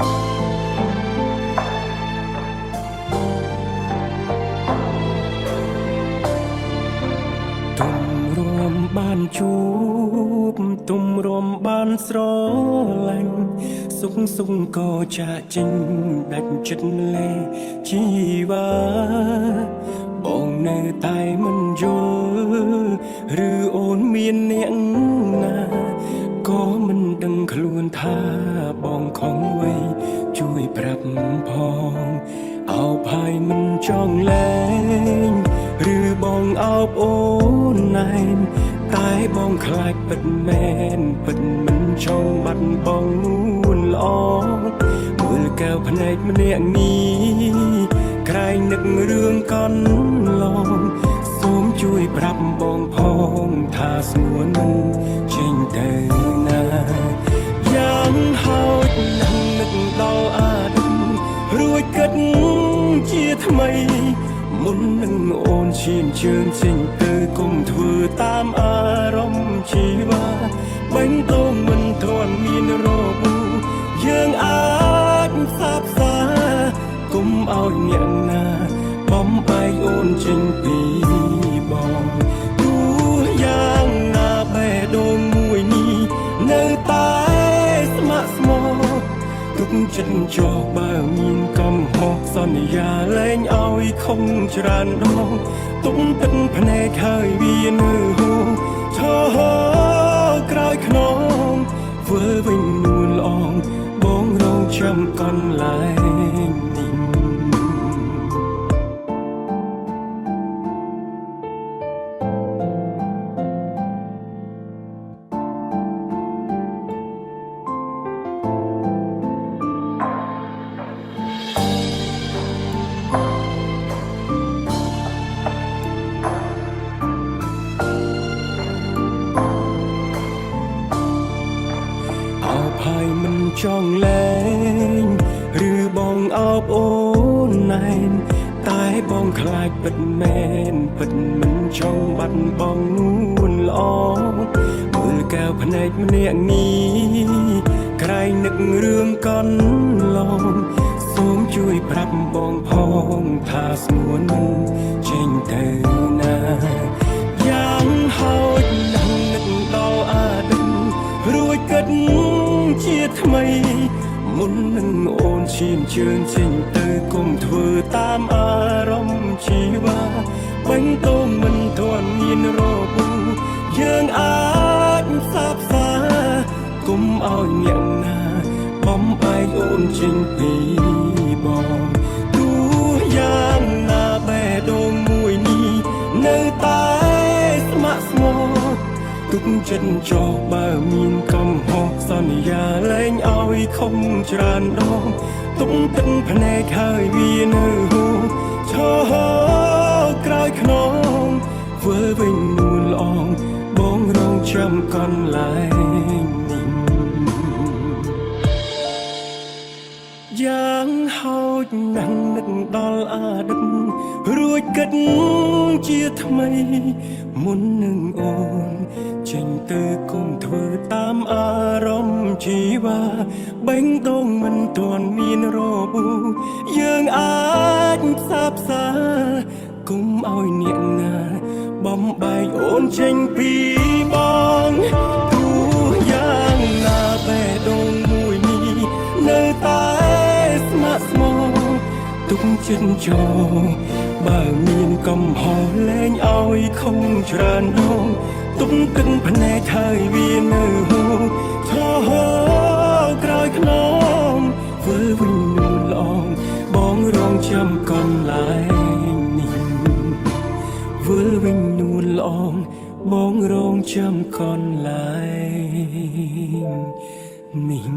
ទុំរួមបានជួបទុំរួមបានស្រឡាញ់សុខក៏ចាក់ចេញដាច់ចិត្តលេជីវ៉ាបងនៅតែមិនយល់ឬអូនមានអ្នកណាក៏មិនដឹងខ្លួនថាបងខំໄວជួយប្រាប់ផងអោបហើយមិនចង់លែងឬបងអោបអូនណែនតែបងខ្លាចពិតមែនពិតមិនចង់បាត់បងនួនល្អមើលកែវភ្នែកម្នាក់នេះក្រែងនឹករឿងកន្លងសូមជួយប្រាប់បងផងថាស្ងួនមិនចេញទៅណាយ៉ាងហោចណាស់នឹកដល់អាណិតរួចគិតជាថ្មីមុននឹងអូនឈានជើងចេញទៅគុំធ្វើតាមអារម្មណ៍ជីវ៉ាបាញ់តងមិនទាន់មានរបួសយើងអាចសាបសាគុំឲ្យអ្នកណាបំបែកអូនចេញពីបងទោះយ៉ាងណាបេះដូងមួយនេះនៅតែស្ម័គ្រស្មោះទុកចិត្តចោះបើមានកំហុសសន្យាលែងឲ្យខំច្រើនដងទុំទឹកភ្នែកហើយវានៅហូរឈរក្រោយខ្នងធ្វើវិញនួនល្អងបងរងចាំកន្លែងនេះហើយមិនចង់លែងឬបងអោបអូនណែនតែបងខ្លាចពិតមែនពិតមិនចង់បាត់បងនួនល្អមើលកែវភ្នែកម្នាក់នេះក្រែងនឹករឿងកន្លងសូមជួយប្រាប់បងផងថាស្ងួនមិនចេញទៅណាយ៉ាងហោចណាស់នឹកដល់អាណិតរួចគិតជាថ្មីមុននឹងអូនឈានជើងចេញទៅគុំធ្វើតាមអារម្មណ៍ជីវ៉ាបាញ់តងមិនទាន់មានរបួសយើងអាចសាបសាគុំឲ្យអ្នកណាបំបែកអូនចេញពីបងទោះយ៉ាងណាបេះដូងមួយនេះនៅតែស្ម័គ្រស្មោះទុកចិត្តចោះបើមានកំហុសសន្យាលែងឲ្យខំច្រើនដងទុំទឹកភ្នែកហើយវានៅហូរឈរក្រោយខ្នងធ្វើវិញនួនល្អងបងរងចាំកន្លែងនេះយ៉ាងហោចណាស់នឹកដល់អាណិតរួចគិតជាថ្មីមុននឹងអូនចេញទៅគុំធ្វើតាមអារម្មណ៍ជីវ៉ាបេះដូងមិនទាន់មានរបួសយើងអាចសាបសាគុំឲ្យអ្នកណាបំបែកអូនចេញពីបងទោះយ៉ាងណាបេះដូងមួយនេះនៅតែស្ម័គ្រស្មោះទុកចិត្តចោលបើមានកំហុសលែងឲ្យខំច្រើនដងទុំទឹកភ្នែកហើយវានៅហូរឈរក្រោយខ្នងធ្វើវិញនួនល្អងបងរងចាំកន្លែងនេះធ្វើវិញនួនល្អងបងរងចាំកន្លែងនេះ